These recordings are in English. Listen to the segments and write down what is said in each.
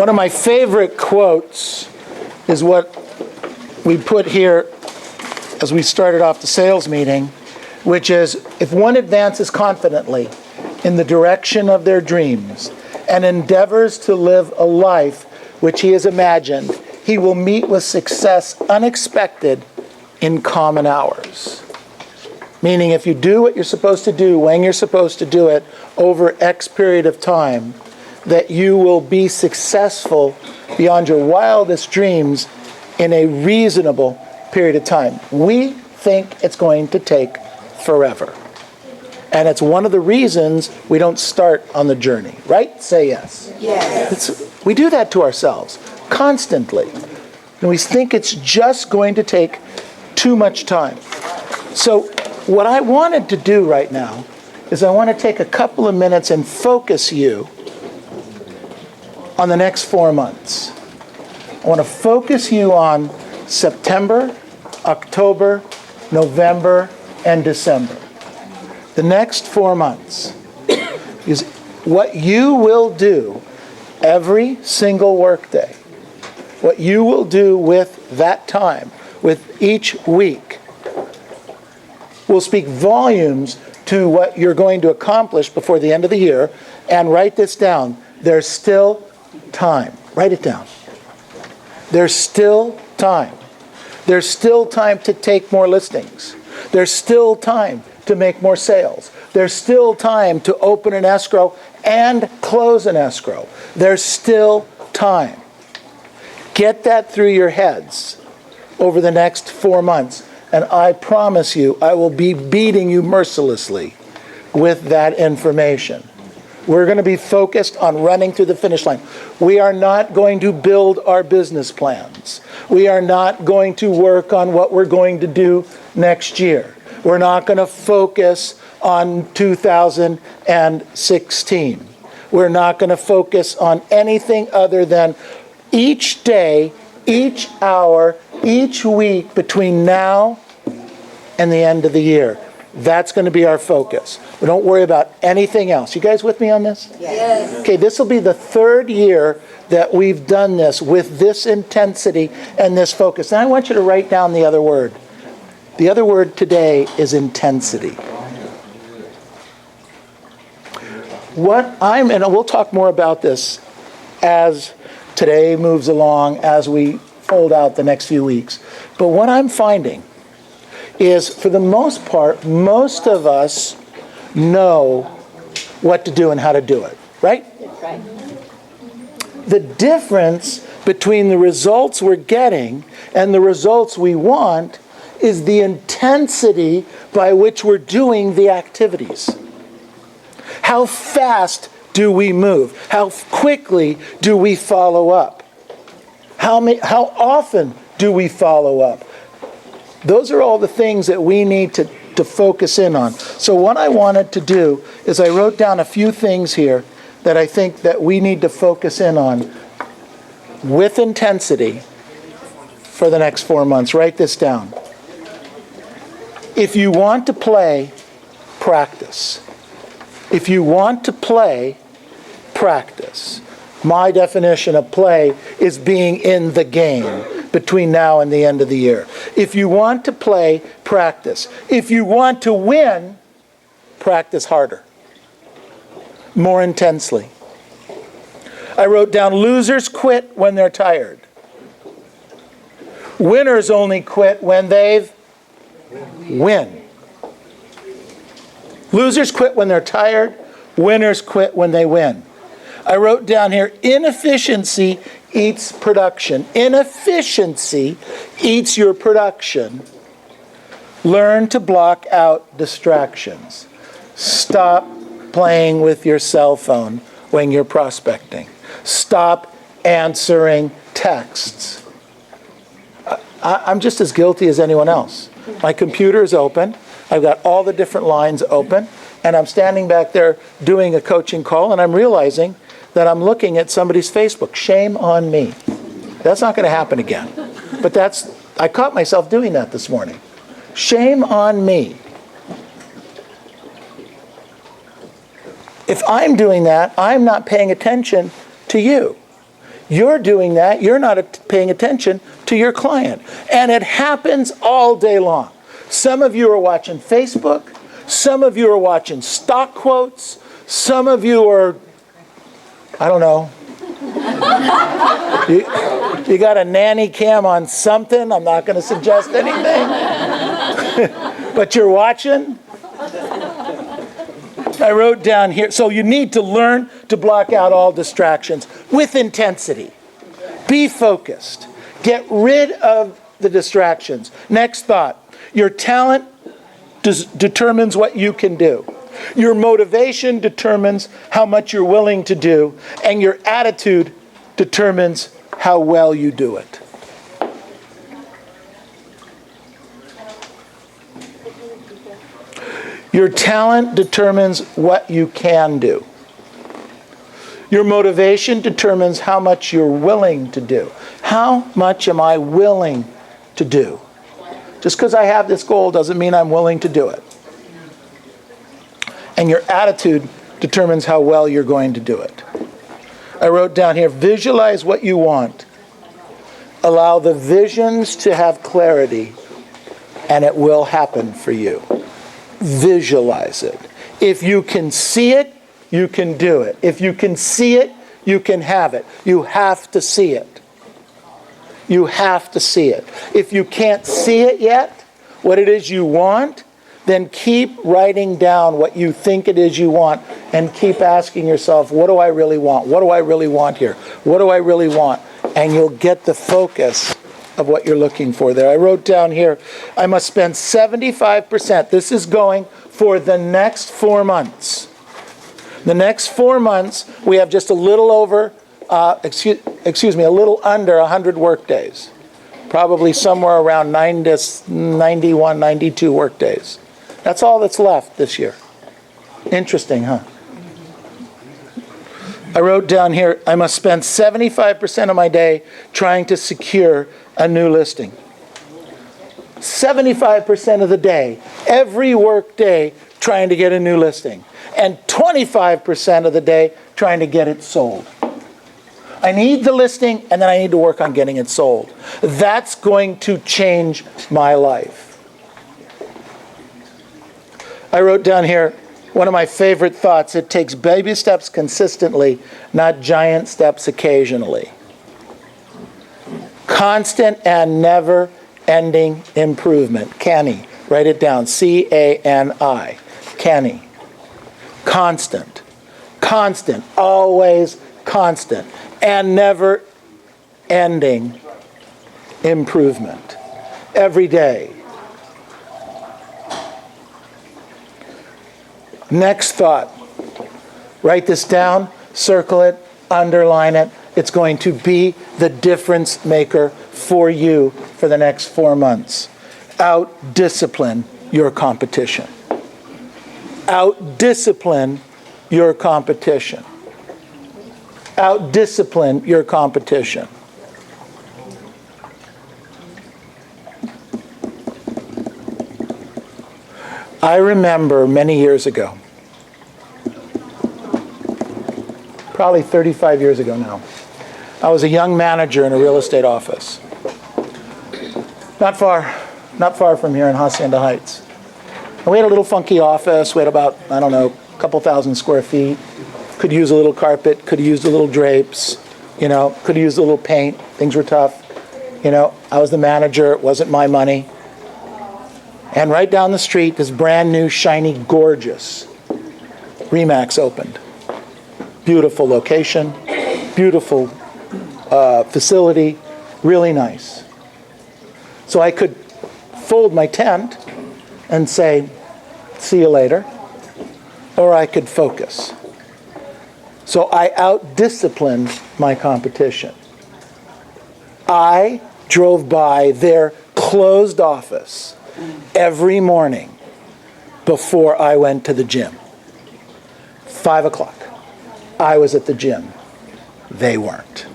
One of my favorite quotes is what we put here as we started off the sales meeting, which is, if one advances confidently in the direction of their dreams and endeavors to live a life which he has imagined, he will meet with success unexpected in common hours. Meaning, if you do what you're supposed to do, when you're supposed to do it, over X period of time, that you will be successful beyond your wildest dreams in a reasonable period of time. We think it's going to take forever. And it's one of the reasons we don't start on the journey, right? Say yes. Yes. We do that to ourselves constantly. And we think it's just going to take too much time. So what I wanted to do right now is I want to take a couple of minutes and focus you on the next 4 months. I want to focus you on September, October, November, and December. The next 4 months is what you will do every single workday, what you will do with that time, with each week, will speak volumes to what you're going to accomplish before the end of the year. And write this down. There's still time. Write it down. There's still time. There's still time to take more listings. There's still time to make more sales. There's still time to open an escrow and close an escrow. There's still time. Get that through your heads over the next 4 months. And I promise you, I will be beating you mercilessly with that information. We're going to be focused on running through the finish line. We are not going to build our business plans. We are not going to work on what we're going to do next year. We're not going to focus on 2016. We're not going to focus on anything other than each day, each hour, each week between now and the end of the year. That's going to be our focus. We don't worry about anything else. You guys with me on this? Yes. Okay, this will be the 3rd year that we've done this with this intensity and this focus. And I want you to write down the other word. The other word today is intensity. And we'll talk more about this as today moves along, as we fold out the next few weeks. But what I'm finding is, for the most part, most of us know what to do and how to do it, right? That's right. The difference between the results we're getting and the results we want is the intensity by which we're doing the activities. How fast do we move? How quickly do we follow up? How often do we follow up? Those are all the things that we need to focus in on. So what I wanted to do is I wrote down a few things here that I think that we need to focus in on with intensity for the next 4 months. Write this down. If you want to play, practice. If you want to play, practice. My definition of play is being in the game between now and the end of the year. If you want to play, practice. If you want to win, practice harder, more intensely. I wrote down, losers quit when they're tired. Winners only quit when they've win. Losers quit when they're tired. Winners quit when they win. I wrote down here, inefficiency eats production. Inefficiency eats your production. Learn to block out distractions. Stop playing with your cell phone when you're prospecting. Stop answering texts. I'm just as guilty as anyone else. My computer is open. I've got all the different lines open. And I'm standing back there doing a coaching call, and I'm realizing that I'm looking at somebody's Facebook. Shame on me. That's not going to happen again. But I caught myself doing that this morning. Shame on me. If I'm doing that, I'm not paying attention to you. You're doing that. You're not paying attention to your client. And it happens all day long. Some of you are watching Facebook. Some of you are watching stock quotes. Some of you are, I don't know. You got a nanny cam on something. I'm not going to suggest anything. But you're watching. I wrote down here, so you need to learn to block out all distractions with intensity. Be focused. Get rid of the distractions. Next thought. Your talent determines what you can do. Your motivation determines how much you're willing to do. And your attitude determines how well you do it. Your talent determines what you can do. Your motivation determines how much you're willing to do. How much am I willing to do? Just because I have this goal doesn't mean I'm willing to do it. And your attitude determines how well you're going to do it. I wrote down here, visualize what you want. Allow the visions to have clarity, and it will happen for you. Visualize it. If you can see it, you can do it. If you can see it, you can have it. You have to see it. You have to see it. If you can't see it yet, what it is you want, then keep writing down what you think it is you want and keep asking yourself, what do I really want? What do I really want here? What do I really want? And you'll get the focus of what you're looking for there. I wrote down here, I must spend 75%. This is going for the next 4 months. The next 4 months, we have just a little over, a little under 100 work days. Probably somewhere around 91, 92 work days. That's all that's left this year. Interesting, huh? I wrote down here, I must spend 75% of my day trying to secure a new listing. 75% of the day, every work day, trying to get a new listing. And 25% of the day, trying to get it sold. I need the listing, and then I need to work on getting it sold. That's going to change my life. I wrote down here, one of my favorite thoughts, it takes baby steps consistently, not giant steps occasionally. Constant and never-ending improvement. Canny. Write it down. C-A-N-I. Canny. Constant. Constant. Always constant. And never-ending improvement. Every day. Next thought. Write this down, circle it, underline it. It's going to be the difference maker for you for the next 4 months. Out-discipline your competition. Out-discipline your competition. Out-discipline your competition. I remember many years ago, probably 35 years ago now, I was a young manager in a real estate office. Not far from here in Hacienda Heights. And we had a little funky office. We had about, I don't know, a couple thousand square feet. Could use a little carpet, could have used a little drapes, could have used a little paint. Things were tough. I was the manager. It wasn't my money. And right down the street, this brand new, shiny, gorgeous RE/MAX opened. Beautiful location, beautiful facility, really nice. So I could fold my tent and say, see you later, or I could focus. So I out-disciplined my competition. I drove by their closed office every morning before I went to the gym. 5 o'clock. I was at the gym. They weren't.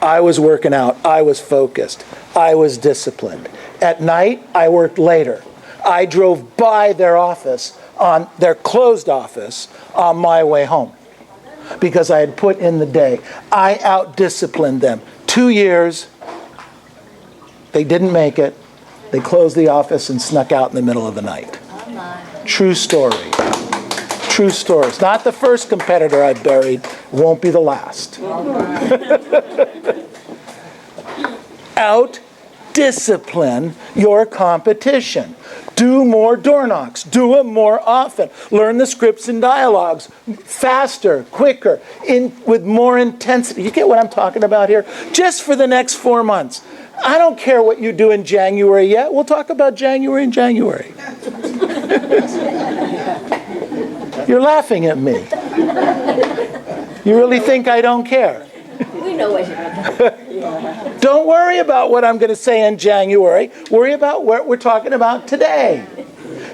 I was working out. I was focused. I was disciplined. At night, I worked later. I drove by their office, on their closed office, on my way home. because I had put in the day. I out-disciplined them. 2 years, they didn't make it. They closed the office and snuck out in the middle of the night. True story. True story. It's not the first competitor I buried. Won't be the last. Out-discipline your competition. Do more door knocks. Do them more often. Learn the scripts and dialogues faster, quicker, with more intensity. You get what I'm talking about here? Just for the next 4 months. I don't care what you do in January yet. We'll talk about January in January. You're laughing at me. You really think I don't care? We know what you're Don't worry about what I'm going to say in January. Worry about what we're talking about today.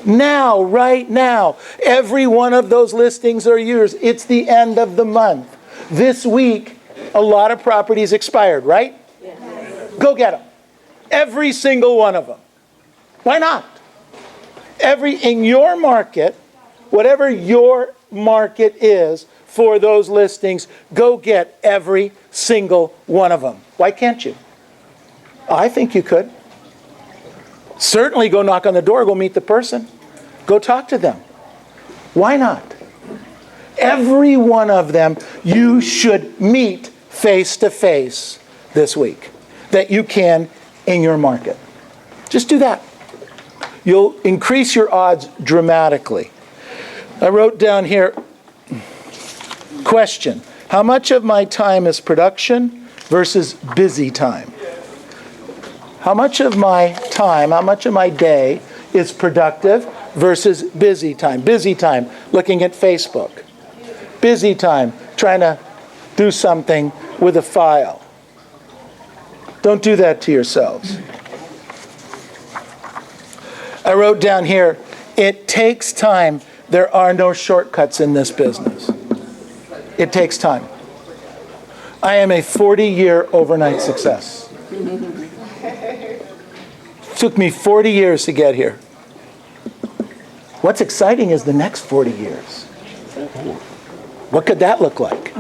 Now, right now. Every one of those listings are yours. It's the end of the month. This week, a lot of properties expired, right? Go get them. Every single one of them. Why not? In your market, whatever your market is for those listings, go get every single one of them. Why can't you? I think you could. Certainly go knock on the door, go meet the person. Go talk to them. Why not? Every one of them you should meet face to face this week that you can in your market. Just do that. You'll increase your odds dramatically. I wrote down here, question, how much of my time is production versus busy time? How much of my time, how much of my day is productive versus busy time? Busy time, looking at Facebook. Busy time, trying to do something with a file. Don't do that to yourselves. I wrote down here, it takes time. There are no shortcuts in this business. It takes time. I am a 40-year overnight success. It took me 40 years to get here. What's exciting is the next 40 years. What could that look like?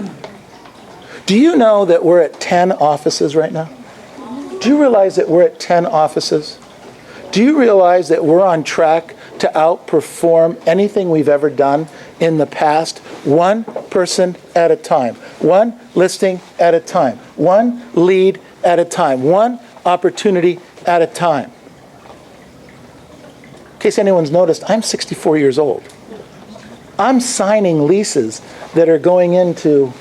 Do you know that we're at 10 offices right now? Do you realize that we're at 10 offices? Do you realize that we're on track to outperform anything we've ever done in the past? One person at a time. One listing at a time. One lead at a time. One opportunity at a time. In case anyone's noticed, I'm 64 years old. I'm signing leases that are going into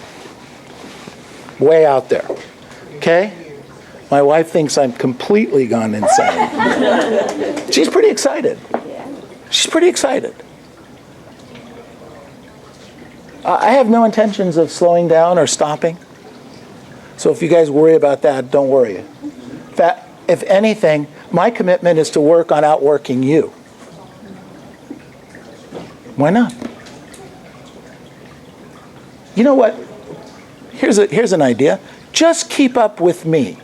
way out there. Okay? My wife thinks I'm completely gone insane. She's pretty excited. She's pretty excited. I have no intentions of slowing down or stopping. So if you guys worry about that, don't worry. In fact, if anything, my commitment is to work on outworking you. Why not? You know what? Here's an idea. Just keep up with me.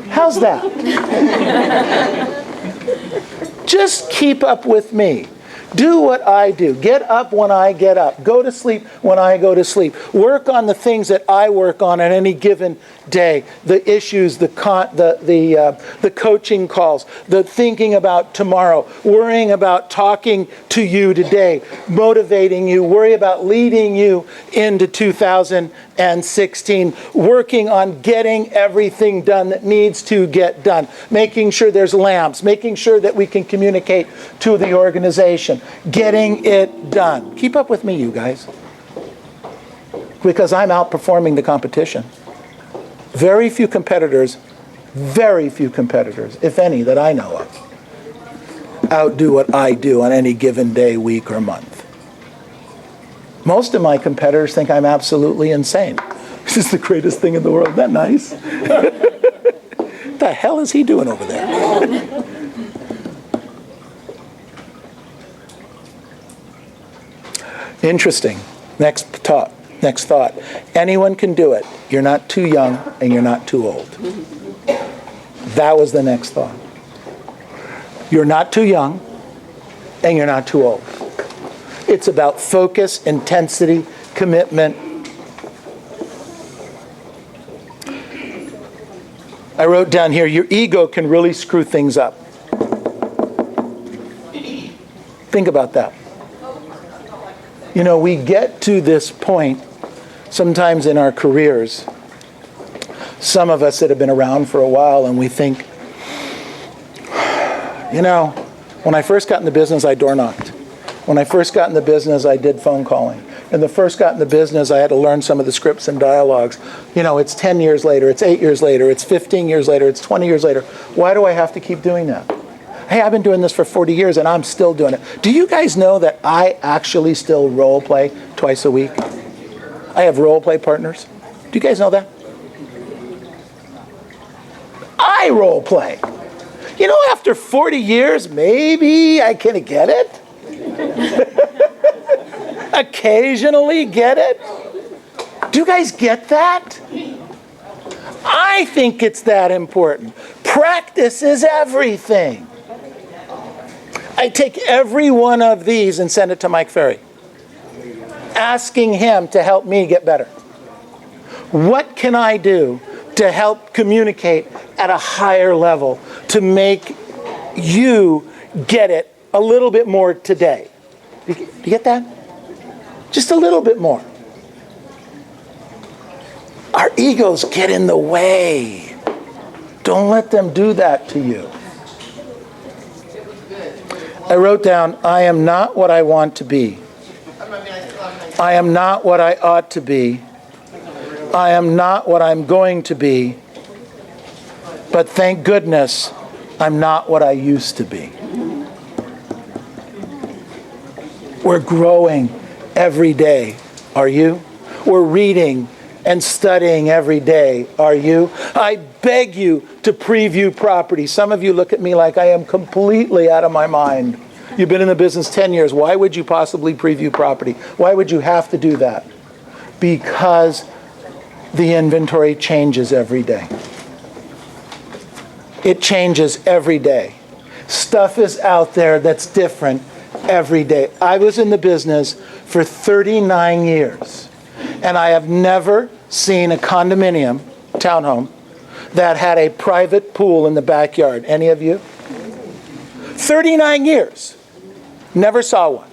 How's that? Just keep up with me. Do what I do. Get up when I get up. Go to sleep when I go to sleep. Work on the things that I work on any given day. The issues, the coaching calls, the thinking about tomorrow, worrying about talking to you today, motivating you, worry about leading you into 2016, working on getting everything done that needs to get done, making sure there's lamps, making sure that we can communicate to the organization, getting it done. Keep up with me, you guys, because I'm outperforming the competition. Very few competitors, if any, that I know of, outdo what I do on any given day, week, or month. Most of my competitors think I'm absolutely insane. This is the greatest thing in the world. Isn't that nice? What the hell is he doing over there? Interesting. Next thought. Anyone can do it. You're not too young and you're not too old. That was the next thought. You're not too young and you're not too old. It's about focus, intensity, commitment, I wrote down here, your ego can really screw things up. Think about that. You know, we get to this point sometimes in our careers, some of us that have been around for a while, and we think, you know, when I first got in the business, I door knocked. When I first got in the business, I did phone calling. And the first got in the business, I had to learn some of the scripts and dialogues. You know, it's 10 years later, it's 8 years later, it's 15 years later, it's 20 years later. Why do I have to keep doing that? Hey, I've been doing this for 40 years and I'm still doing it. Do you guys know that I actually still role play twice a week? I have role play partners. Do you guys know that? I role play. You know, after 40 years, maybe I can get it. Occasionally get it. Do you guys get that? I think it's that important. Practice is everything. I take every one of these and send it to Mike Ferry, asking him to help me get better. What can I do to help communicate at a higher level to make you get it a little bit more today? Do you get that? Just a little bit more. Our egos get in the way. Don't let them do that to you. I wrote down, I am not what I want to be. I am not what I ought to be. I am not what I'm going to be. But thank goodness, I'm not what I used to be. We're growing every day. Are you? We're reading and studying every day. Are you? I beg you to preview property. Some of you look at me like I am completely out of my mind. You've been in the business 10 years. Why would you possibly preview property? Why would you have to do that? Because the inventory changes every day. It changes every day. Stuff is out there that's different every day. I was in the business for 39 years, and I have never seen a condominium, townhome, that had a private pool in the backyard. Any of you? 39 years. Never saw one.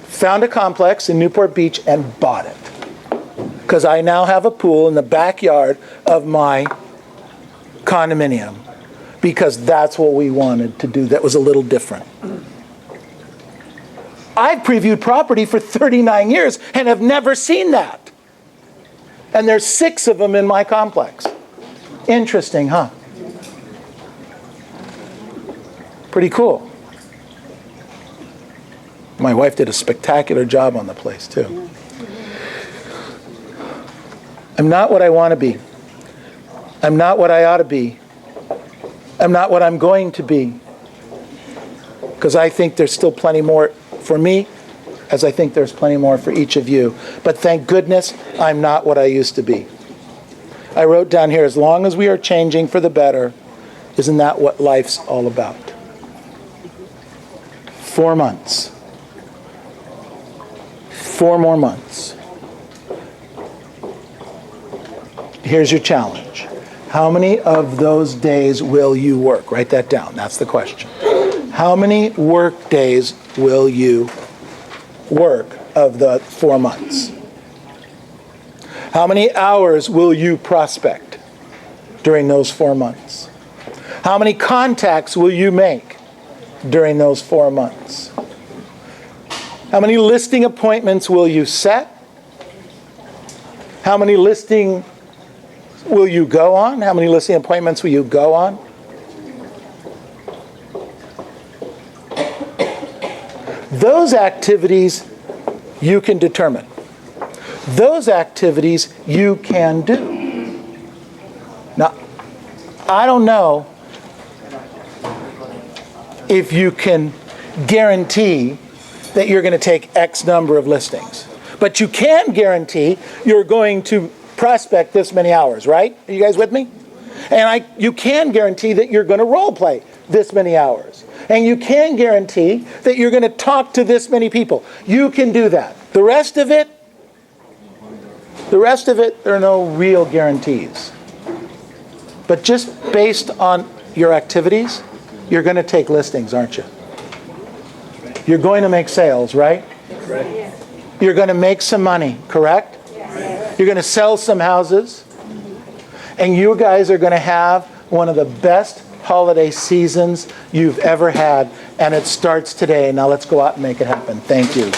Found a complex in Newport Beach and bought it. Because I now have a pool in the backyard of my condominium. Because that's what we wanted to do. That was a little different. I've previewed property for 39 years and have never seen that. And there's 6 of them in my complex. Interesting, huh? Pretty cool. My wife did a spectacular job on the place, too. I'm not what I want to be. I'm not what I ought to be. I'm not what I'm going to be. Because I think there's still plenty more for me, as I think there's plenty more for each of you. But thank goodness, I'm not what I used to be. I wrote down here, as long as we are changing for the better, isn't that what life's all about? 4 months. 4 more months. Here's your challenge. How many of those days will you work? Write that down. That's the question. How many work days will you work of the 4 months? How many hours will you prospect during those 4 months? How many contacts will you make during those 4 months? How many listing appointments will you set? How many listing will you go on? How many listing appointments will you go on? Those activities you can determine. Those activities you can do. Now, I don't know if you can guarantee that you're going to take X number of listings. But you can guarantee you're going to prospect this many hours, right? Are you guys with me? And you can guarantee that you're going to role play this many hours. And you can guarantee that you're going to talk to this many people. You can do that. The rest of it, there are no real guarantees. But just based on your activities, you're going to take listings, aren't you? You're going to make sales, right? You're going to make some money, correct? You're going to sell some houses. And you guys are going to have one of the best holiday seasons you've ever had. And it starts today. Now let's go out and make it happen. Thank you.